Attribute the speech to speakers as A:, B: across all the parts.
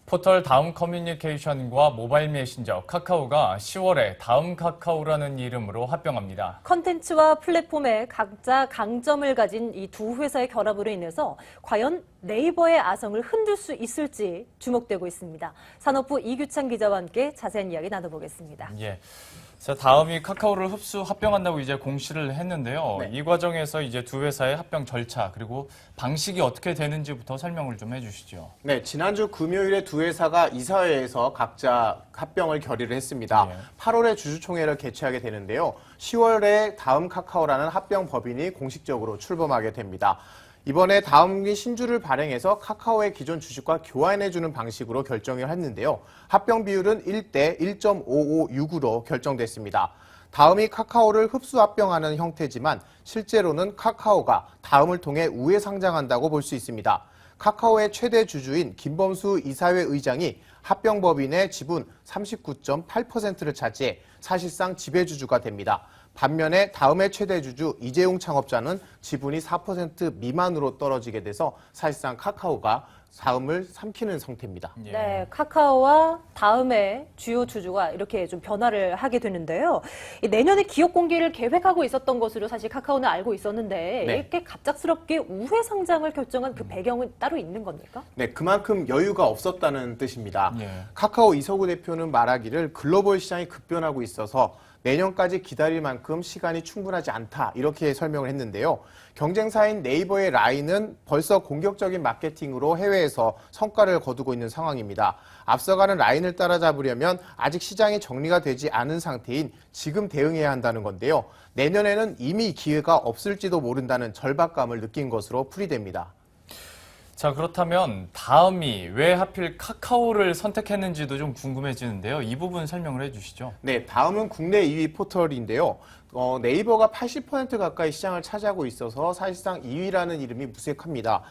A: 포털 다음 커뮤니케이션과 모바일 메신저 카카오가 10월에 다음 카카오라는 이름으로 합병합니다.
B: 컨텐츠와 플랫폼의 각자 강점을 가진 이 두 회사의 결합으로 인해서 과연 네이버의 아성을 흔들 수 있을지 주목되고 있습니다. 산업부 이규찬 기자와 함께 자세한 이야기 나눠보겠습니다.
A: 예. 자, 다음이 카카오를 흡수 합병한다고 이제 공시를 했는데요.
C: 네.
A: 이 과정에서 이제 두 회사의 합병 절차 그리고 방식이 어떻게 되는지부터 설명을 좀 해주시죠.
C: 네, 지난주 금요일에 두 회사가 이사회에서 각자 합병을 결의를 했습니다.
A: 예.
C: 8월에 주주총회를 개최하게 되는데요. 10월에 다음 카카오라는 합병 법인이 공식적으로 출범하게 됩니다. 이번에 다음이 신주를 발행해서 카카오의 기존 주식과 교환해주는 방식으로 결정을 했는데요. 합병 비율은 1대 1.5569로 결정됐습니다. 다음이 카카오를 흡수 합병하는 형태지만 실제로는 카카오가 다음을 통해 우회 상장한다고 볼 수 있습니다. 카카오의 최대 주주인 김범수 이사회 의장이 합병법인의 지분 39.8%를 차지해 사실상 지배주주가 됩니다. 반면에 다음의 최대 주주 이재용 창업자는 지분이 4% 미만으로 떨어지게 돼서 사실상 카카오가 다음을 삼키는 상태입니다.
A: 예.
B: 네, 카카오와 다음의 주요 주주가 이렇게 좀 변화를 하게 되는데요. 내년에 기업 공개를 계획하고 있었던 것으로 사실 카카오는 알고 있었는데
C: 네.
B: 이렇게 갑작스럽게 우회 상장을 결정한 그 배경은 따로 있는 겁니까?
C: 네, 그만큼 여유가 없었다는 뜻입니다.
A: 예.
C: 카카오 이서구 대표는 말하기를 글로벌 시장이 급변하고 있어서 내년까지 기다릴 만큼 시간이 충분하지 않다 이렇게 설명을 했는데요. 경쟁사인 네이버의 라인은 벌써 공격적인 마케팅으로 해외에서 성과를 거두고 있는 상황입니다. 앞서가는 라인을 따라잡으려면 아직 시장이 정리가 되지 않은 상태인 지금 대응해야 한다는 건데요. 내년에는 이미 기회가 없을지도 모른다는 절박감을 느낀 것으로 풀이됩니다.
A: 자, 그렇다면 다음이 왜 하필 카카오를 선택했는지도 좀 궁금해지는데요. 이 부분 설명을 해주시죠.
C: 네, 다음은 국내 2위 포털인데요. 네이버가 80% 가까이 시장을 차지하고 있어서 사실상 2위라는 이름이 무색합니다.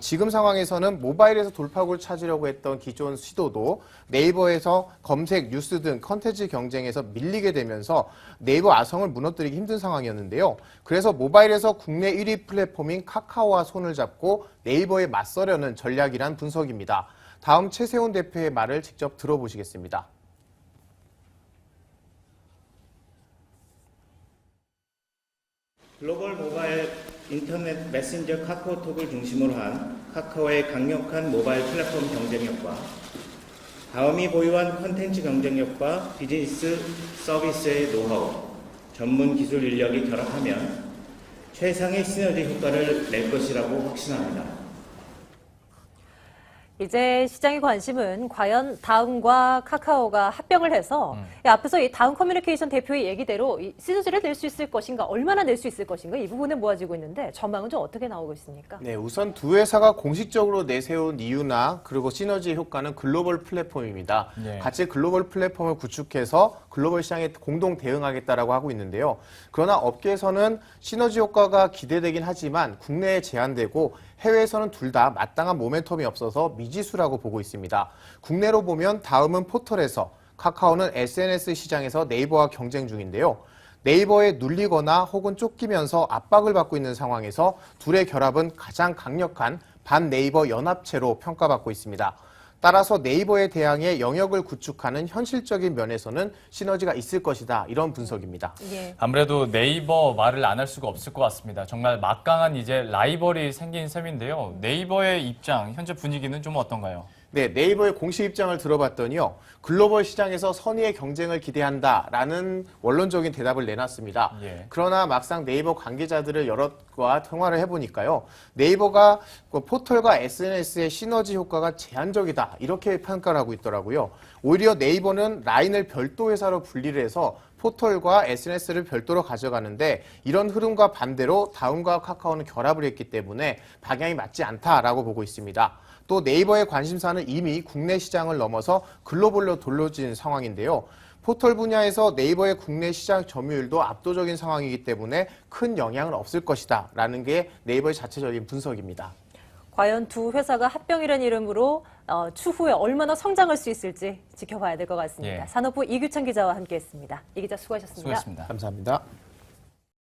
C: 지금 상황에서는 모바일에서 돌파구를 찾으려고 했던 기존 시도도 네이버에서 검색, 뉴스 등 컨텐츠 경쟁에서 밀리게 되면서 네이버 아성을 무너뜨리기 힘든 상황이었는데요. 그래서 모바일에서 국내 1위 플랫폼인 카카오와 손을 잡고 네이버에 맞서려는 전략이란 분석입니다. 다음 최세훈 대표의 말을 직접 들어보시겠습니다.
D: 글로벌 모바일 인터넷 메신저 카카오톡을 중심으로 한 카카오의 강력한 모바일 플랫폼 경쟁력과 다음이 보유한 콘텐츠 경쟁력과 비즈니스 서비스의 노하우, 전문 기술 인력이 결합하면 최상의 시너지 효과를 낼 것이라고 확신합니다.
B: 이제 시장의 관심은 과연 다음과 카카오가 합병을 해서 앞에서 이 다음 커뮤니케이션 대표의 얘기대로 이 시너지를 낼 수 있을 것인가, 얼마나 낼 수 있을 것인가 이 부분에 모아지고 있는데 전망은 좀 어떻게 나오고 있습니까?
C: 네, 우선 두 회사가 공식적으로 내세운 이유나 그리고 시너지 효과는 글로벌 플랫폼입니다.
A: 네.
C: 같이 글로벌 플랫폼을 구축해서 글로벌 시장에 공동 대응하겠다라고 하고 있는데요. 그러나 업계에서는 시너지 효과가 기대되긴 하지만 국내에 제한되고 해외에서는 둘 다 마땅한 모멘텀이 없어서 미지수라고 보고 있습니다. 국내로 보면 다음은 포털에서, 카카오는 SNS 시장에서 네이버와 경쟁 중인데요. 네이버에 눌리거나 혹은 쫓기면서 압박을 받고 있는 상황에서 둘의 결합은 가장 강력한 반네이버 연합체로 평가받고 있습니다. 따라서 네이버에 대항해 영역을 구축하는 현실적인 면에서는 시너지가 있을 것이다. 이런 분석입니다.
B: 예.
A: 아무래도 네이버 말을 안 할 수가 없을 것 같습니다. 정말 막강한 이제 라이벌이 생긴 셈인데요. 네이버의 입장, 현재 분위기는 좀 어떤가요?
C: 네, 네이버의 공식 입장을 들어봤더니요. 글로벌 시장에서 선의의 경쟁을 기대한다라는 원론적인 대답을 내놨습니다.
A: 예.
C: 그러나 막상 네이버 관계자들을 여럿과 통화를 해보니까요. 네이버가 포털과 SNS의 시너지 효과가 제한적이다. 이렇게 평가를 하고 있더라고요. 오히려 네이버는 라인을 별도 회사로 분리를 해서 포털과 SNS를 별도로 가져가는데 이런 흐름과 반대로 다음과 카카오는 결합을 했기 때문에 방향이 맞지 않다라고 보고 있습니다. 또 네이버의 관심사는 이미 국내 시장을 넘어서 글로벌로 돌려진 상황인데요. 포털 분야에서 네이버의 국내 시장 점유율도 압도적인 상황이기 때문에 큰 영향은 없을 것이다 라는 게 네이버의 자체적인 분석입니다.
B: 과연 두 회사가 합병이라는 이름으로 추후에 얼마나 성장할 수 있을지 지켜봐야 될 것 같습니다.
A: 예.
B: 산업부 이규찬 기자와 함께했습니다. 이 기자 수고하셨습니다.
A: 수고했습니다.
C: 감사합니다.